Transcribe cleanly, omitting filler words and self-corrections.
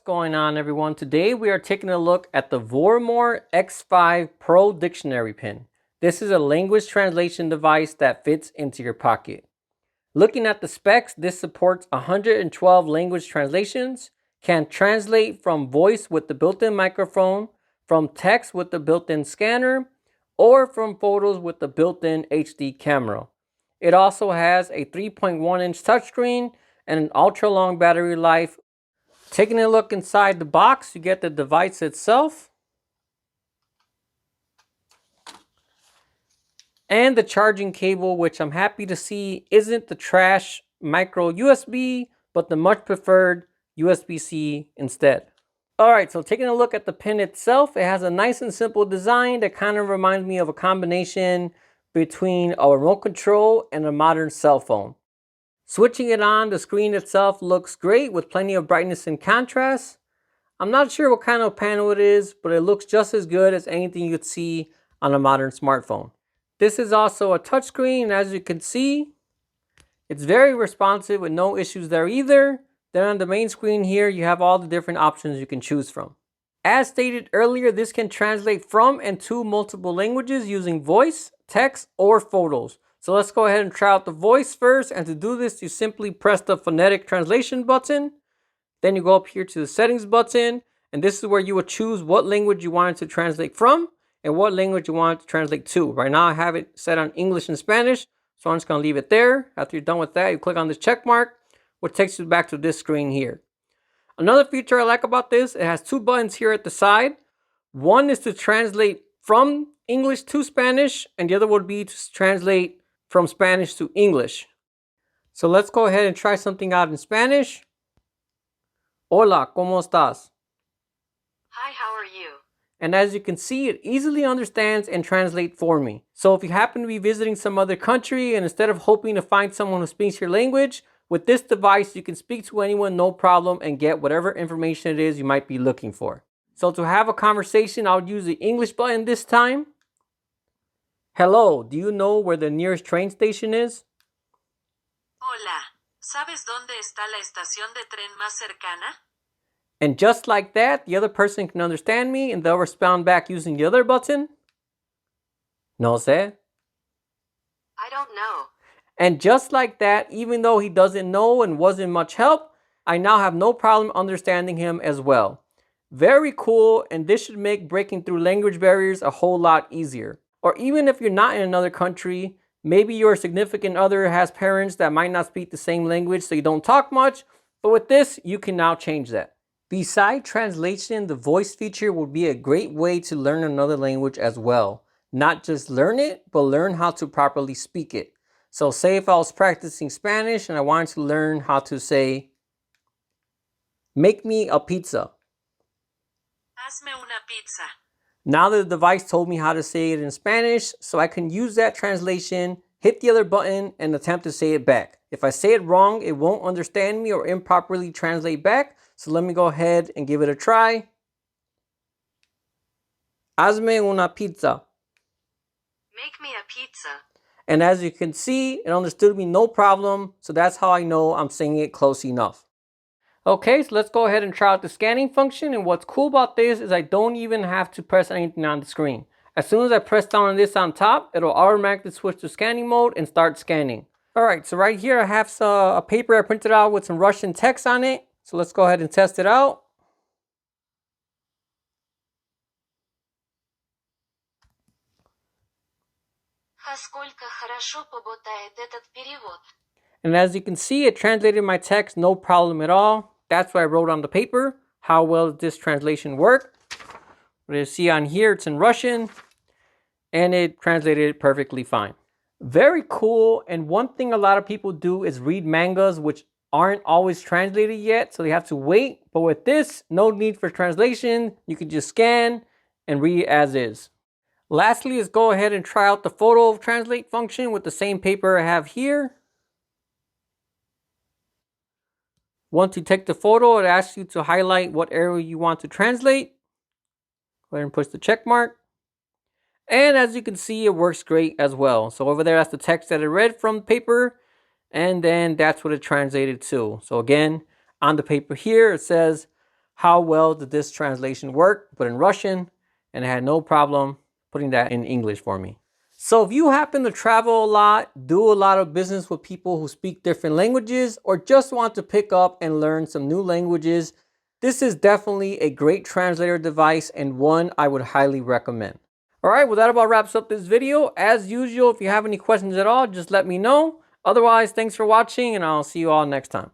What's going on, everyone? Today we are taking a look at the Vormor X5 Pro dictionary pen. This is a language translation device that fits into your pocket. Looking at the specs, this supports 112 language translations, can translate from voice with the built-in microphone, from text with the built-in scanner, or from photos with the built-in HD camera. It also has a 3.1-inch touchscreen and an ultra-long battery life. Taking a look inside the box, you get the device itself and the charging cable, which I'm happy to see isn't the trash micro USB, but the much preferred USB-C instead. Alright, so taking a look at the pen itself, it has a nice and simple design that kind of reminds me of a combination between a remote control and a modern cell phone. Switching it on, the screen itself looks great with plenty of brightness and contrast. I'm not sure what kind of panel it is, but it looks just as good as anything you'd see on a modern smartphone. This is also a touchscreen, and as you can see, it's very responsive with no issues there either. Then on the main screen here, you have all the different options you can choose from. As stated earlier, this can translate from and to multiple languages using voice, text, or photos. So let's go ahead and try out the voice first, and to do this, you simply press the phonetic translation button. Then you go up here to the settings button, and this is where you would choose what language you want it to translate from and what language you want it to translate to. Right now I have it set on English and Spanish, so I'm just going to leave it there. After you're done with that, you click on this check mark, which takes you back to this screen here. Another feature I like about this, it has two buttons here at the side. One is to translate from English to Spanish, and the other would be to translate from Spanish to English. So let's go ahead and try something out in Spanish. Hola, ¿cómo estás? Hi, how are you? And as you can see, it easily understands and translates for me. So if you happen to be visiting some other country and instead of hoping to find someone who speaks your language, with this device you can speak to anyone no problem and get whatever information it is you might be looking for. So to have a conversation, I'll use the English button this time. Hello, do you know where the nearest train station is? Hola, ¿sabes dónde está la estación de tren más cercana? And just like that, the other person can understand me and they'll respond back using the other button. No sé. I don't know. And just like that, even though he doesn't know and wasn't much help, I now have no problem understanding him as well. Very cool, and this should make breaking through language barriers a whole lot easier. Or even if you're not in another country, maybe your significant other has parents that might not speak the same language, so you don't talk much, but with this, you can now change that. Beside translation, the voice feature would be a great way to learn another language as well. Not just learn it, but learn how to properly speak it. So say if I was practicing Spanish and I wanted to learn how to say, make me a pizza. Hazme una pizza. Now the device told me how to say it in Spanish, so I can use that translation, hit the other button, and attempt to say it back. If I say it wrong, it won't understand me or improperly translate back, so let me go ahead and give it a try. Hazme una pizza. Make me a pizza. And as you can see, it understood me no problem, so that's how I know I'm saying it close enough. Okay, so let's go ahead and try out the scanning function, and what's cool about this is I don't even have to press anything on the screen. As soon as I press down on this on top, it'll automatically switch to scanning mode and start scanning. Alright, so right here I have a paper I printed out with some Russian text on it, so let's go ahead and test it out. Сколько хорошо работает этот перевод. And as you can see, it translated my text no problem at all. That's what I wrote on the paper. How well does this translation work? What you see on here, it's in Russian, and it translated it perfectly fine. Very cool, and one thing a lot of people do is read mangas which aren't always translated yet, so they have to wait. But with this, no need for translation. You can just scan and read it as is. Lastly, let's go ahead and try out the photo translate function with the same paper I have here. Once you take the photo, it asks you to highlight what area you want to translate. Go ahead and push the check mark. And as you can see, it works great as well. So over there, that's the text that I read from the paper. And then that's what it translated to. So again, on the paper here, it says, how well did this translation work, but in Russian, and it had no problem putting that in English for me. So if you happen to travel a lot, do a lot of business with people who speak different languages, or just want to pick up and learn some new languages, this is definitely a great translator device and one I would highly recommend. All right, well, that about wraps up this video. As usual, if you have any questions at all, just let me know. Otherwise, thanks for watching, and I'll see you all next time.